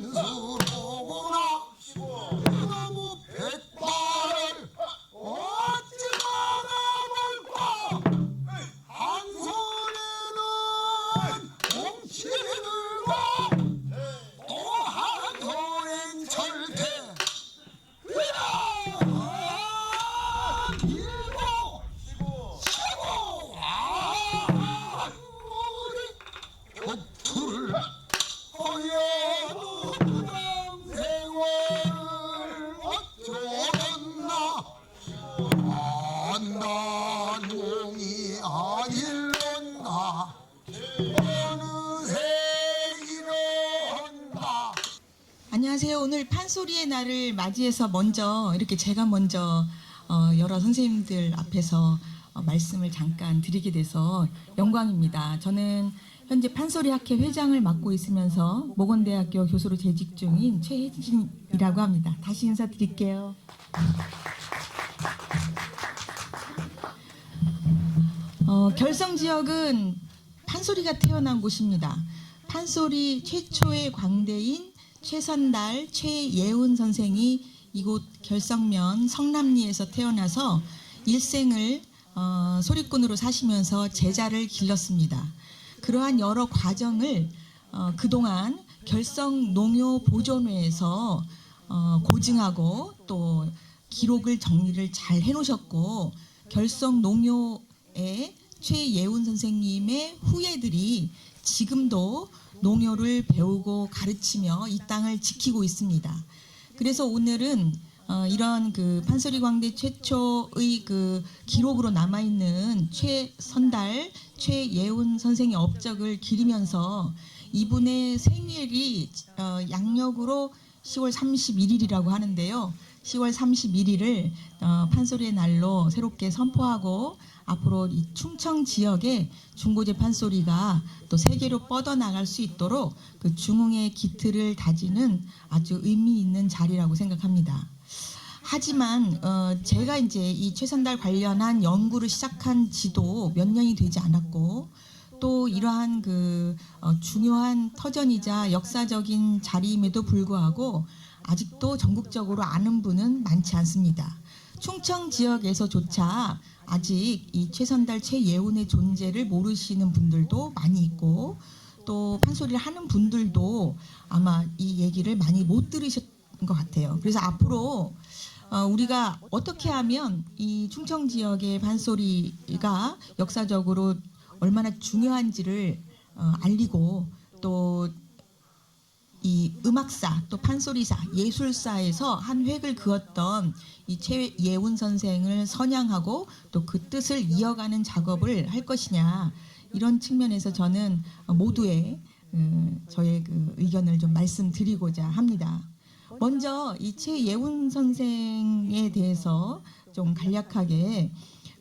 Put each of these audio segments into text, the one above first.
왼수로구나. 너무 백발을 어찌 막아볼까. 한 손에는 몽치를 들고 또 한 손엔 절대 밀고 치고 우리 곁을 허여도 그당 생활을 어쩌겠나. 안단공이 아닐런가. 어느새 이런가. 안녕하세요. 오늘 판소리의 날을 맞이해서 이렇게 제가 먼저 여러 선생님들 앞에서 말씀을 잠깐 드리게 돼서 영광입니다. 저는 현재 판소리학회 회장을 맡고 있으면서 모건대학교 교수로 재직 중인 최혜진이라고 합니다. 다시 인사드릴게요. 결성 지역은 판소리가 태어난 곳입니다. 판소리 최초의 광대인 최선달, 최예운 선생이 이곳 결성면 성남리에서 태어나서 일생을 소리꾼으로 사시면서 제자를 길렀습니다. 그러한 여러 과정을 그동안 결성농요보존회에서 고증하고 또 기록을 정리를 잘 해놓으셨고, 결성농요의 최예운 선생님의 후예들이 지금도 농요를 배우고 가르치며 이 땅을 지키고 있습니다. 그래서 오늘은 이런 그 판소리 광대 최초의 그 기록으로 남아있는 최선달, 최예운 선생의 업적을 기리면서 이분의 생일이 양력으로 10월 31일이라고 하는데요. 10월 31일을 판소리의 날로 새롭게 선포하고, 앞으로 이 충청 지역의 중고제 판소리가 또 세계로 뻗어나갈 수 있도록 그 중흥의 기틀을 다지는 아주 의미 있는 자리라고 생각합니다. 하지만 제가 이제 이 최선달 관련한 연구를 시작한 지도 몇 년이 되지 않았고, 또 이러한 그 중요한 터전이자 역사적인 자리임에도 불구하고 아직도 전국적으로 아는 분은 많지 않습니다. 충청 지역에서조차 아직 이 최선달, 최예운의 존재를 모르시는 분들도 많이 있고, 또 판소리를 하는 분들도 아마 이 얘기를 많이 못 들으신 것 같아요. 그래서 앞으로 우리가 어떻게 하면 이 충청 지역의 판소리가 역사적으로 얼마나 중요한지를 알리고, 또 이 음악사, 또 판소리사, 예술사에서 한 획을 그었던 이 최예운 선생을 선양하고 또 그 뜻을 이어가는 작업을 할 것이냐, 이런 측면에서 저는 모두의 저의 그 의견을 좀 말씀드리고자 합니다. 먼저 이 최예운 선생에 대해서 좀 간략하게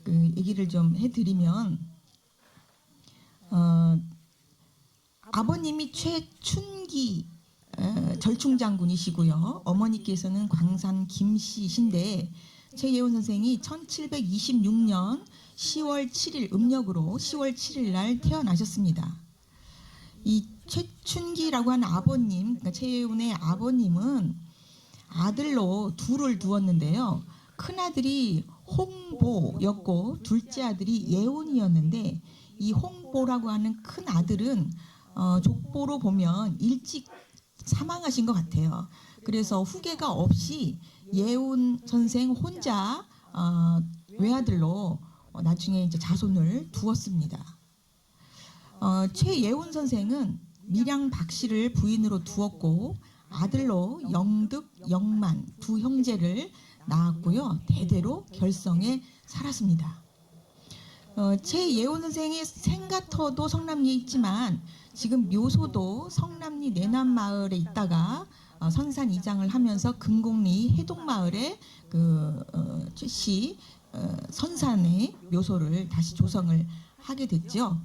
그 얘기를 좀 해드리면, 아버님이 최춘기 절충장군이시고요. 어머니께서는 광산 김씨신데, 최예운 선생이 1726년 10월 7일 음력으로 10월 7일 날 태어나셨습니다. 이 최춘기라고 하는 아버님, 그러니까 최예운의 아버님은 아들로 둘을 두었는데요. 큰아들이 홍보였고 둘째 아들이 예운이었는데, 이 홍보라고 하는 큰 아들은 족보로 보면 일찍 사망하신 것 같아요. 그래서 후계가 없이 예운 선생 혼자 외아들로 나중에 이제 자손을 두었습니다. 최예운 선생은 밀양 박씨를 부인으로 두었고, 아들로 영득, 영만 두 형제를 낳았고요. 대대로 결성에 살았습니다. 최예운 선생의 생가터도 성남리에 있지만, 지금 묘소도 성남리 내남마을에 있다가 선산 이장을 하면서 금곡리 해동마을에 최씨 선산의 묘소를 다시 조성을 하게 됐죠.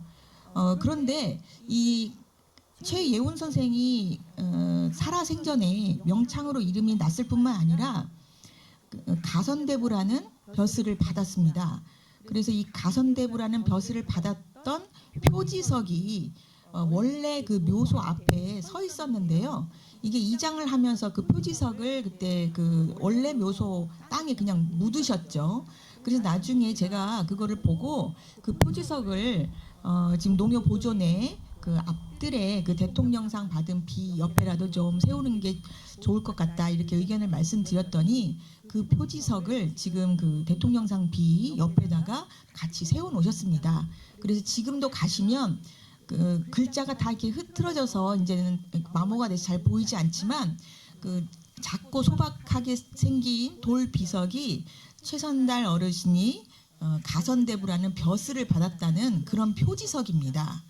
그런데 이 최예운 선생이 살아생전에 명창으로 이름이 났을 뿐만 아니라 가선대부라는 벼슬을 받았습니다. 그래서 이 가선대부라는 벼슬을 받았던 표지석이 원래 그 묘소 앞에 서 있었는데요. 이게 이장을 하면서 그 표지석을 그때 그 원래 묘소 땅에 그냥 묻으셨죠. 그래서 나중에 제가 그거를 보고 그 표지석을 지금 농협 보존에 그 앞뜰에 그 대통령상 받은 비 옆에라도 좀 세우는 게 좋을 것 같다 이렇게 의견을 말씀드렸더니 그 표지석을 지금 그 대통령상 비 옆에다가 같이 세워 놓으셨습니다. 그래서 지금도 가시면 그 글자가 다 이렇게 흐트러져서 이제는 마모가 돼서 잘 보이지 않지만 그 작고 소박하게 생긴 돌 비석이 최선달 어르신이 가선대부라는 벼슬을 받았다는 그런 표지석입니다.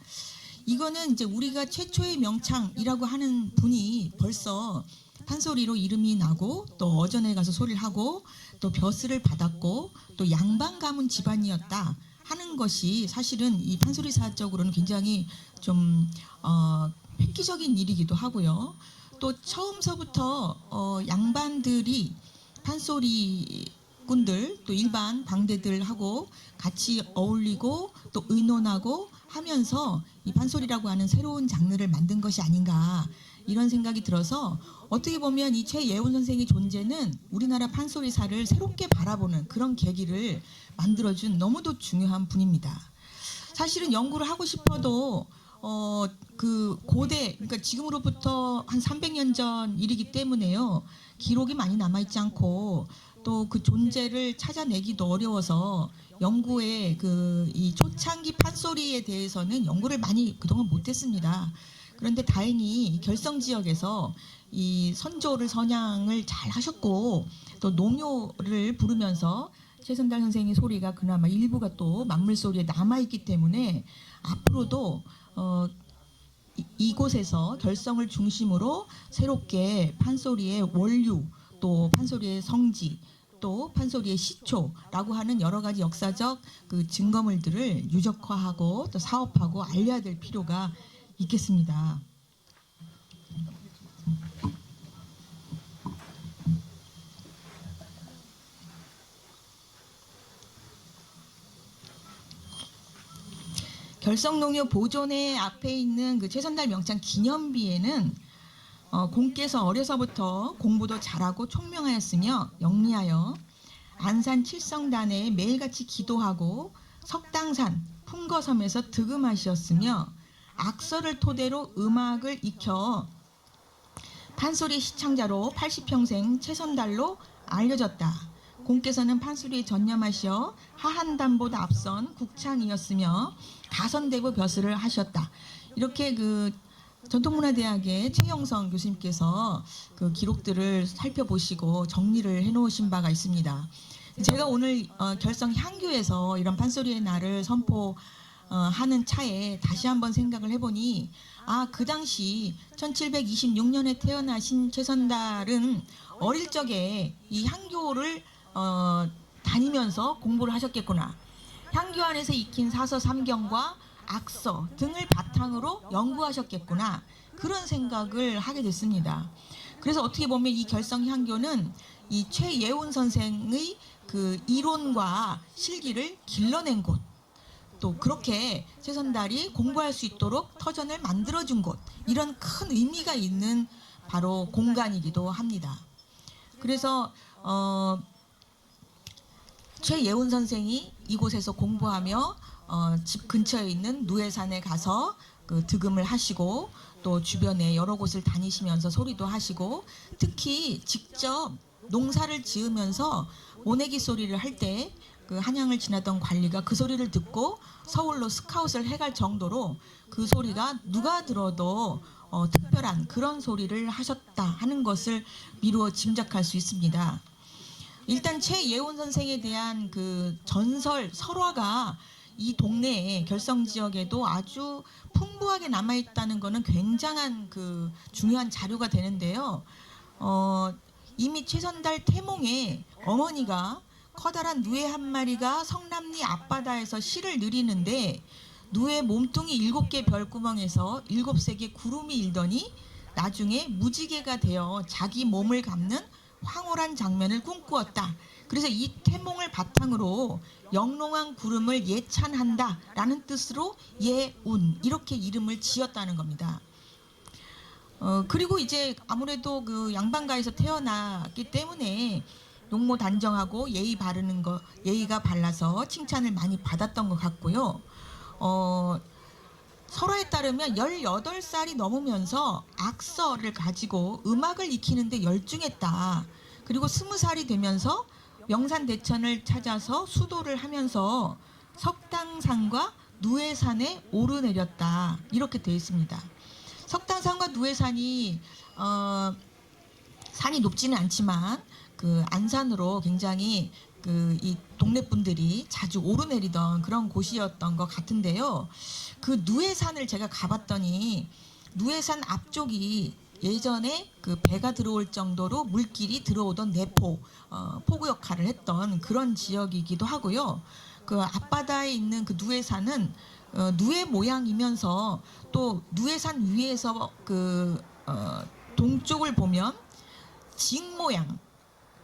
이거는 이제 우리가 최초의 명창이라고 하는 분이 벌써 판소리로 이름이 나고 또 어전에 가서 소리를 하고 또 벼슬을 받았고 또 양반 가문 집안이었다 하는 것이 사실은 이 판소리사적으로는 굉장히 좀 획기적인 일이기도 하고요. 또 처음서부터 양반들이 판소리꾼들 또 일반 방대들하고 같이 어울리고 또 의논하고 하면서 이 판소리라고 하는 새로운 장르를 만든 것이 아닌가 이런 생각이 들어서 어떻게 보면 이 최예훈 선생의 존재는 우리나라 판소리사를 새롭게 바라보는 그런 계기를 만들어준 너무도 중요한 분입니다. 사실은 연구를 하고 싶어도 그 고대 그러니까 지금으로부터 한 300년 전 일이기 때문에요. 기록이 많이 남아있지 않고 또 그 존재를 찾아내기도 어려워서 연구에 그 이 초창기 판소리에 대해서는 연구를 많이 그동안 못했습니다. 그런데 다행히 결성 지역에서 이 선조를 선양을 잘 하셨고 또 농요를 부르면서 최선달 선생의 소리가 그나마 일부가 또 만물 소리에 남아 있기 때문에 앞으로도 이곳에서 결성을 중심으로 새롭게 판소리의 원류 또 판소리의 성지 또 판소리의 시초라고 하는 여러 가지 역사적 그 증거물들을 유적화하고 또 사업하고 알려야 될 필요가 있겠습니다. 결성농협 보존회 앞에 있는 그 최선달 명창 기념비에는 공께서 어려서부터 공부도 잘하고 총명하였으며 영리하여 안산 칠성단에 매일같이 기도하고 석당산 풍거섬에서 득음하셨으며 악서를 토대로 음악을 익혀 판소리 시창자로 80평생 최선달로 알려졌다. 공께서는 판소리에 전념하시어 하한단보다 앞선 국창이었으며 가선대부 벼슬을 하셨다. 이렇게 그 전통문화대학의 최영성 교수님께서 그 기록들을 살펴보시고 정리를 해놓으신 바가 있습니다. 제가 오늘 결성 향교에서 이런 판소리의 날을 선포하는 차에 다시 한번 생각을 해보니 그 당시 1726년에 태어나신 최선달은 어릴 적에 이 향교를 다니면서 공부를 하셨겠구나. 향교 안에서 익힌 사서 삼경과 악서 등을 바탕으로 연구하셨겠구나. 그런 생각을 하게 됐습니다. 그래서 어떻게 보면 이 결성향교는 이 최예훈 선생의 그 이론과 실기를 길러낸 곳, 또 그렇게 최선달이 공부할 수 있도록 터전을 만들어준 곳, 이런 큰 의미가 있는 바로 공간이기도 합니다. 그래서 최예훈 선생이 이곳에서 공부하며 집 근처에 있는 누에산에 가서 그 득음을 하시고 또 주변에 여러 곳을 다니시면서 소리도 하시고 특히 직접 농사를 지으면서 모내기 소리를 할 때 그 한양을 지나던 관리가 그 소리를 듣고 서울로 스카웃을 해갈 정도로 그 소리가 누가 들어도 특별한 그런 소리를 하셨다 하는 것을 미루어 짐작할 수 있습니다. 일단 최예훈 선생에 대한 그 전설 설화가 이 동네에 결성 지역에도 아주 풍부하게 남아 있다는 것은 굉장한 그 중요한 자료가 되는데요. 이미 최선달 태몽에 어머니가 커다란 누에 한 마리가 성남리 앞바다에서 씨를 누리는데 누에 몸뚱이 7개 별구멍에서 7색의 구름이 일더니 나중에 무지개가 되어 자기 몸을 감는 황홀한 장면을 꿈꾸었다. 그래서 이 태몽을 바탕으로 영롱한 구름을 예찬한다라는 뜻으로 예운 이렇게 이름을 지었다는 겁니다. 그리고 이제 아무래도 그 양반가에서 태어났기 때문에 용모 단정하고 예의가 발라서 칭찬을 많이 받았던 것 같고요. 설화에 따르면 18살이 넘으면서 악서를 가지고 음악을 익히는데 열중했다. 그리고 20살이 되면서 명산대천을 찾아서 수도를 하면서 석당산과 누에산에 오르내렸다. 이렇게 되어 있습니다. 석당산과 누에산이 산이 높지는 않지만 그 안산으로 굉장히 그 이 동네 분들이 자주 오르내리던 그런 곳이었던 것 같은데요. 그 누에산을 제가 가봤더니 누에산 앞쪽이 예전에 그 배가 들어올 정도로 물길이 들어오던 내포, 포구 역할을 했던 그런 지역이기도 하고요. 그 앞바다에 있는 그 누에산은 누에 모양이면서 또 누에산 위에서 그 동쪽을 보면 징 모양,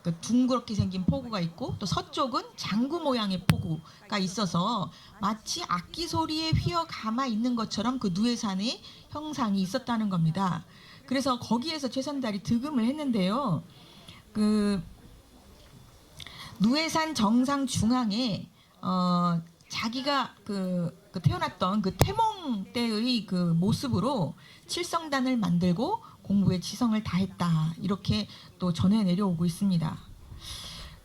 그 둥그렇게 생긴 포구가 있고 또 서쪽은 장구 모양의 포구가 있어서 마치 악기 소리에 휘어 감아 있는 것처럼 그 누에산의 형상이 있었다는 겁니다. 그래서 거기에서 최선달이 득음을 했는데요. 그 누에산 정상 중앙에 자기가 그 태어났던 그 태몽 때의 그 모습으로 칠성단을 만들고 공부에 지성을 다했다. 이렇게 또 전해 내려오고 있습니다.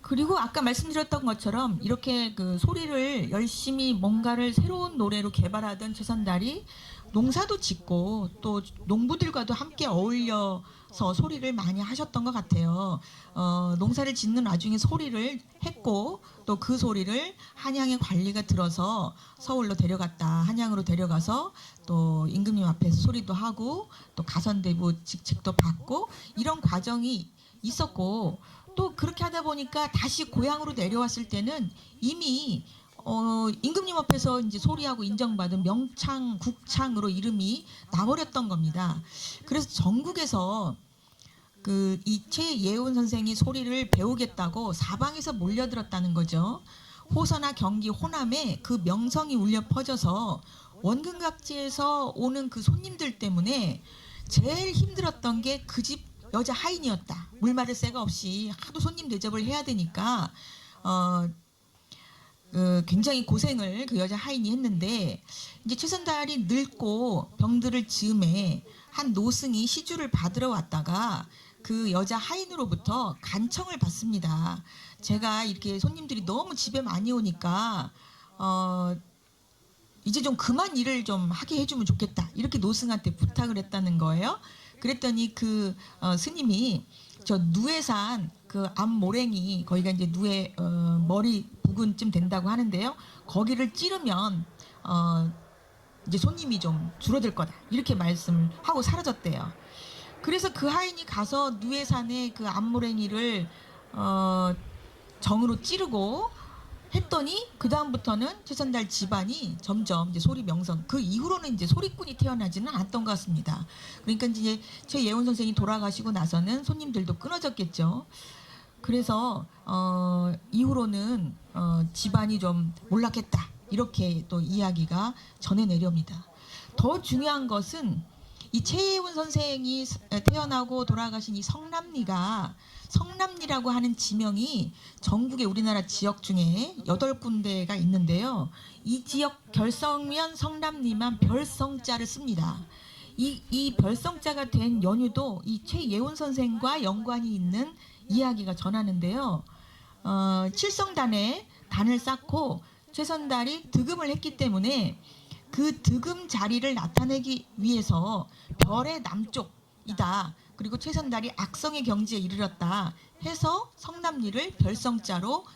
그리고 아까 말씀드렸던 것처럼 이렇게 그 소리를 열심히 뭔가를 새로운 노래로 개발하던 최선달이 농사도 짓고 또 농부들과도 함께 어울려서 소리를 많이 하셨던 것 같아요. 농사를 짓는 와중에 소리를 했고 또 그 소리를 한양의 관리가 들어서 서울로 데려갔다. 한양으로 데려가서 또 임금님 앞에서 소리도 하고 또 가선대부 직책도 받고 이런 과정이 있었고 또 그렇게 하다 보니까 다시 고향으로 내려왔을 때는 이미 임금님 앞에서 이제 소리하고 인정받은 명창, 국창으로 이름이 나버렸던 겁니다. 그래서 전국에서 그 이 최예운 선생이 소리를 배우겠다고 사방에서 몰려들었다는 거죠. 호서나 경기, 호남에 그 명성이 울려 퍼져서 원근각지에서 오는 그 손님들 때문에 제일 힘들었던 게 그 집 여자 하인이었다. 물 마를 새가 없이 하도 손님 대접을 해야 되니까 굉장히 고생을 그 여자 하인이 했는데 이제 최선달이 늙고 병들을 즈음에 한 노승이 시주를 받으러 왔다가 그 여자 하인으로부터 간청을 받습니다. 제가 이렇게 손님들이 너무 집에 많이 오니까 이제 좀 그만 일을 좀 하게 해주면 좋겠다. 이렇게 노승한테 부탁을 했다는 거예요. 그랬더니 그 스님이 저 누에산 그 앞모랭이 거기가 이제 누에 머리 부근쯤 된다고 하는데요. 거기를 찌르면 이제 손님이 좀 줄어들 거다. 이렇게 말씀을 하고 사라졌대요. 그래서 그 하인이 가서 누에산의 그 앞모랭이를 정으로 찌르고 했더니 그 다음부터는 최선달 집안이 점점 이제 소리 명성 그 이후로는 이제 소리꾼이 태어나지는 않았던 것 같습니다. 그러니까 이제 최예운 선생이 돌아가시고 나서는 손님들도 끊어졌겠죠. 그래서 이후로는 집안이 좀 몰락했다 이렇게 또 이야기가 전해 내려옵니다. 더 중요한 것은 이 최예운 선생이 태어나고 돌아가신 이 성남리라고 하는 지명이 전국의 우리나라 지역 중에 8군데가 있는데요. 이 지역 별성면 성남리만 별성자를 씁니다. 이 별성자가 된 연유도 이 최예운 선생과 연관이 있는 이야기가 전하는데요. 칠성단에 단을 쌓고 최선달이 득음을 했기 때문에 그 득음 자리를 나타내기 위해서 별의 남쪽이다. 그리고 최선달이 악성의 경지에 이르렀다 해서 성남리를 별성자로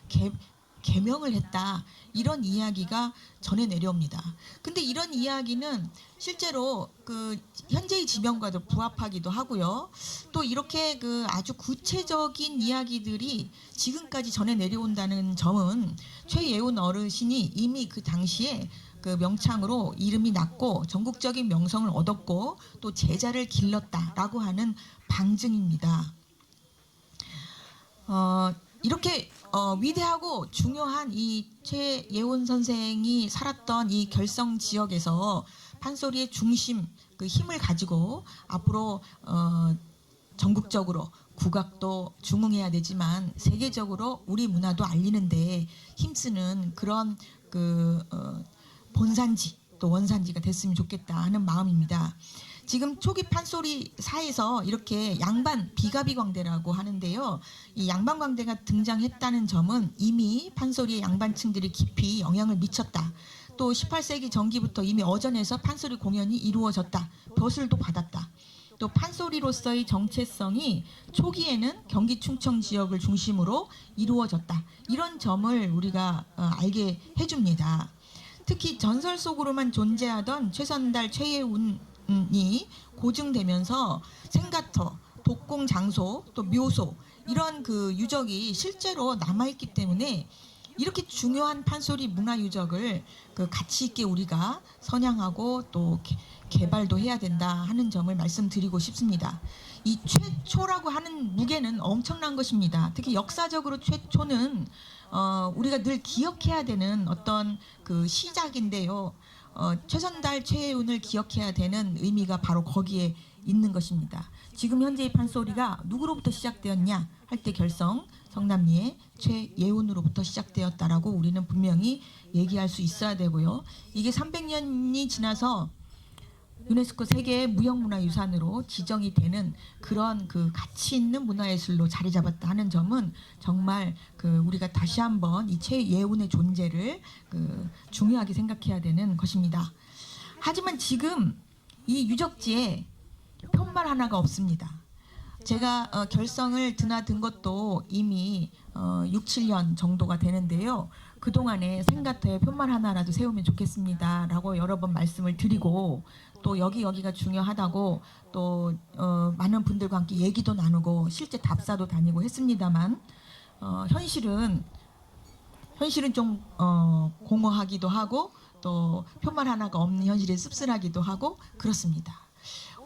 개명을 했다. 이런 이야기가 전해 내려옵니다. 근데 이런 이야기는 실제로 그 현재의 지명과도 부합하기도 하고요. 또 이렇게 그 아주 구체적인 이야기들이 지금까지 전해 내려온다는 점은 최예운 어르신이 이미 그 당시에 그 명창으로 이름이 났고 전국적인 명성을 얻었고 또 제자를 길렀다라고 하는 방증입니다. 이렇게 위대하고 중요한 이 최예원 선생이 살았던 이 결성 지역에서 판소리의 중심 그 힘을 가지고 앞으로 전국적으로 국악도 중흥해야 되지만 세계적으로 우리 문화도 알리는데 힘쓰는 그런 본산지 또 원산지가 됐으면 좋겠다 하는 마음입니다. 지금 초기 판소리사에서 이렇게 양반 비가비광대라고 하는데요. 이 양반광대가 등장했다는 점은 이미 판소리의 양반층들이 깊이 영향을 미쳤다. 또 18세기 전기부터 이미 어전에서 판소리 공연이 이루어졌다. 벼슬도 받았다. 또 판소리로서의 정체성이 초기에는 경기 충청 지역을 중심으로 이루어졌다. 이런 점을 우리가 알게 해줍니다. 특히 전설 속으로만 존재하던 최선달, 최예운이 고증되면서 생가터, 독공 장소, 또 묘소 이런 그 유적이 실제로 남아있기 때문에 이렇게 중요한 판소리 문화 유적을 그 가치 있게 우리가 선양하고 또 개발도 해야 된다 하는 점을 말씀드리고 싶습니다. 이 최초라고 하는 무게는 엄청난 것입니다. 특히 역사적으로 최초는 우리가 늘 기억해야 되는 어떤 그 시작인데요. 최선달, 최예운을 기억해야 되는 의미가 바로 거기에 있는 것입니다. 지금 현재의 판소리가 누구로부터 시작되었냐 할 때 결성 성남리의 최예운으로부터 시작되었다라고 우리는 분명히 얘기할 수 있어야 되고요. 이게 300년이 지나서 유네스코 세계 무형문화유산으로 지정이 되는 그런 그 가치 있는 문화예술로 자리 잡았다 하는 점은 정말 우리가 다시 한번 이 최예운의 존재를 중요하게 생각해야 되는 것입니다. 하지만 지금 이 유적지에 편말 하나가 없습니다. 제가 결성을 드나든 것도 이미 6, 7년 정도가 되는데요. 그동안에 생가터에 편말 하나라도 세우면 좋겠습니다 라고 여러 번 말씀을 드리고 또 여기가 중요하다고 또 많은 분들과 함께 얘기도 나누고 실제 답사도 다니고 했습니다만 현실은 좀 공허하기도 하고 또 편말 하나가 없는 현실이 씁쓸하기도 하고 그렇습니다.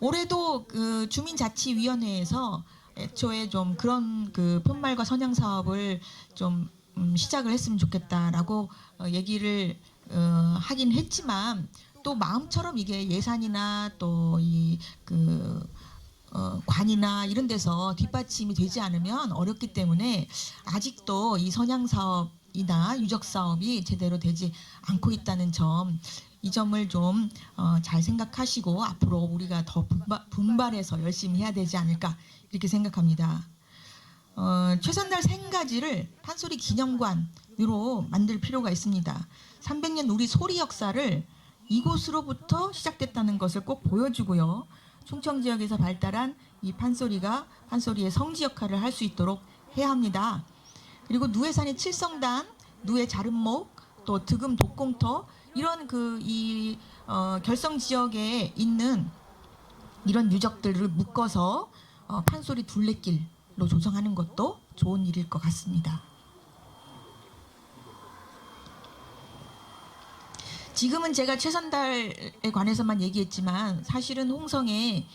올해도 그 주민자치위원회에서 애초에 좀 그런 그 편말과 선양 사업을 좀 시작을 했으면 좋겠다라고 얘기를 하긴 했지만 또 마음처럼 이게 예산이나 또 이 관이나 이런 데서 뒷받침이 되지 않으면 어렵기 때문에 아직도 이 선양 사업이나 유적 사업이 제대로 되지 않고 있다는 점. 이 점을 좀 잘 생각하시고 앞으로 우리가 더 분발해서 열심히 해야 되지 않을까 이렇게 생각합니다. 최선달 생가지를 판소리 기념관으로 만들 필요가 있습니다. 300년 우리 소리 역사를 이곳으로부터 시작됐다는 것을 꼭 보여주고요. 충청 지역에서 발달한 이 판소리가 판소리의 성지 역할을 할 수 있도록 해야 합니다. 그리고 누에산의 칠성단, 누에 자름목, 또 득음 독공터 이런 결성 지역에 있는 이런 유적들을 묶어서 판소리 둘레길로 조성하는 것도 좋은 일일 것 같습니다. 지금은 제가 최선달에 관해서만 얘기했지만 사실은 홍성에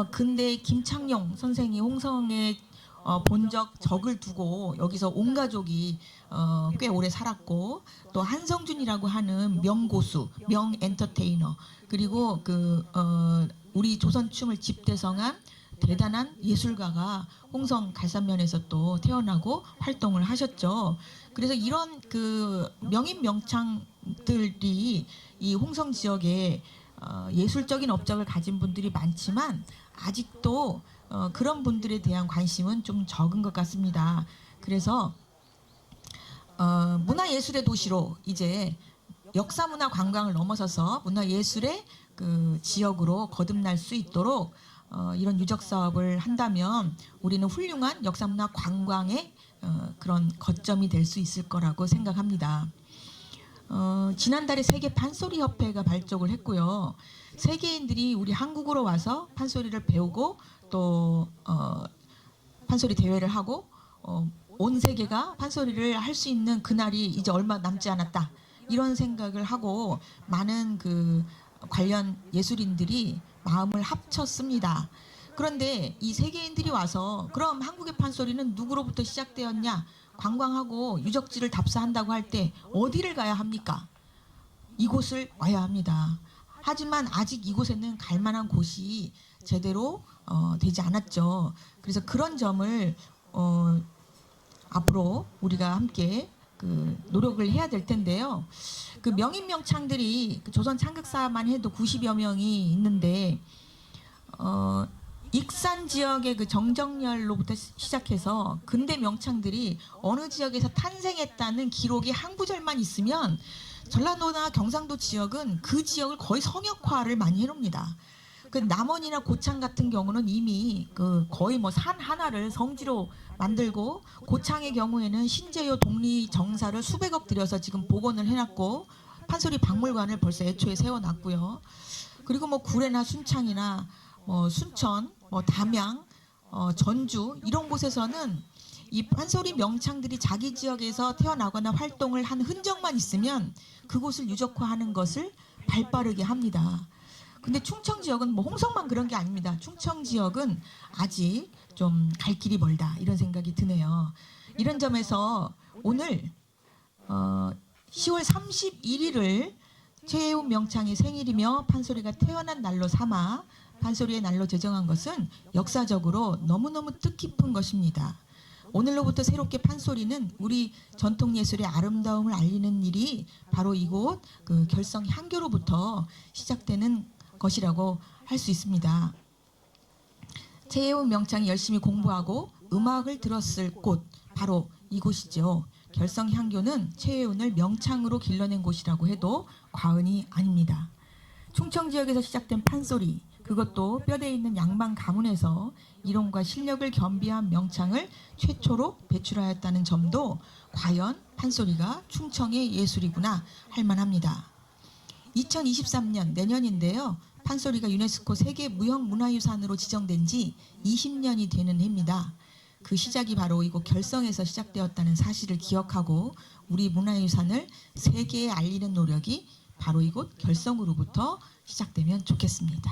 근대 김창룡 선생이 홍성에 본 적을 두고 여기서 온 가족이 꽤 오래 살았고 또 한성준이라고 하는 명고수, 명엔터테이너 그리고 우리 조선춤을 집대성한 대단한 예술가가 홍성 갈산면에서 또 태어나고 활동을 하셨죠. 그래서 이런 명인 명창들이 이 홍성 지역에 예술적인 업적을 가진 분들이 많지만 아직도 그런 분들에 대한 관심은 좀 적은 것 같습니다. 그래서 문화예술의 도시로 이제 역사문화 관광을 넘어서서 문화예술의 지역으로 거듭날 수 있도록 이런 유적 사업을 한다면 우리는 훌륭한 역사문화 관광의 그런 거점이 될 수 있을 거라고 생각합니다. 지난달에 세계 판소리 협회가 발족을 했고요. 세계인들이 우리 한국으로 와서 판소리를 배우고 또 판소리 대회를 하고 온 세계가 판소리를 할 수 있는 그날이 이제 얼마 남지 않았다 이런 생각을 하고 많은 관련 예술인들이 마음을 합쳤습니다. 그런데 이 세계인들이 와서 그럼 한국의 판소리는 누구로부터 시작되었냐 관광하고 유적지를 답사한다고 할 때 어디를 가야 합니까? 이곳을 와야 합니다. 하지만 아직 이곳에는 갈 만한 곳이 제대로 되지 않았죠. 그래서 그런 점을 앞으로 우리가 함께 그 노력을 해야 될 텐데요. 그 명인 명창들이 그 조선 창극사만 해도 90여 명이 있는데 익산 지역의 그 정정렬로부터 시작해서 근대 명창들이 어느 지역에서 탄생했다는 기록이 한 구절만 있으면 전라도나 경상도 지역은 그 지역을 거의 성역화를 많이 해놓습니다. 그 남원이나 고창 같은 경우는 이미 그 거의 뭐 산 하나를 성지로 만들고, 고창의 경우에는 신재요 독리 정사를 수백억 들여서 지금 복원을 해놨고 판소리 박물관을 벌써 애초에 세워놨고요. 그리고 뭐 구례나 순창이나 순천, 담양, 전주 이런 곳에서는 이 판소리 명창들이 자기 지역에서 태어나거나 활동을 한 흔적만 있으면 그곳을 유적화하는 것을 발빠르게 합니다. 근데 충청 지역은 뭐 홍성만 그런 게 아닙니다. 충청 지역은 아직 좀 갈 길이 멀다 이런 생각이 드네요. 이런 점에서 오늘 10월 31일을 최혜운 명창의 생일이며 판소리가 태어난 날로 삼아 판소리의 날로 제정한 것은 역사적으로 너무너무 뜻깊은 것입니다. 오늘로부터 새롭게 판소리는 우리 전통예술의 아름다움을 알리는 일이 바로 이곳 그 결성 향교로부터 시작되는 것이라고 할 수 있습니다. 최혜운 명창이 열심히 공부하고 음악을 들었을 곳 바로 이곳이죠. 결성 향교는 최혜운을 명창으로 길러낸 곳이라고 해도 과언이 아닙니다. 충청 지역에서 시작된 판소리, 그것도 뼈대 있는 양반 가문에서 이론과 실력을 겸비한 명창을 최초로 배출하였다는 점도 과연 판소리가 충청의 예술이구나 할 만합니다. 2023년 내년인데요. 판소리가 유네스코 세계 무형문화유산으로 지정된 지 20년이 되는 해입니다. 그 시작이 바로 이곳 결성에서 시작되었다는 사실을 기억하고 우리 문화유산을 세계에 알리는 노력이 바로 이곳 결성으로부터 시작되면 좋겠습니다.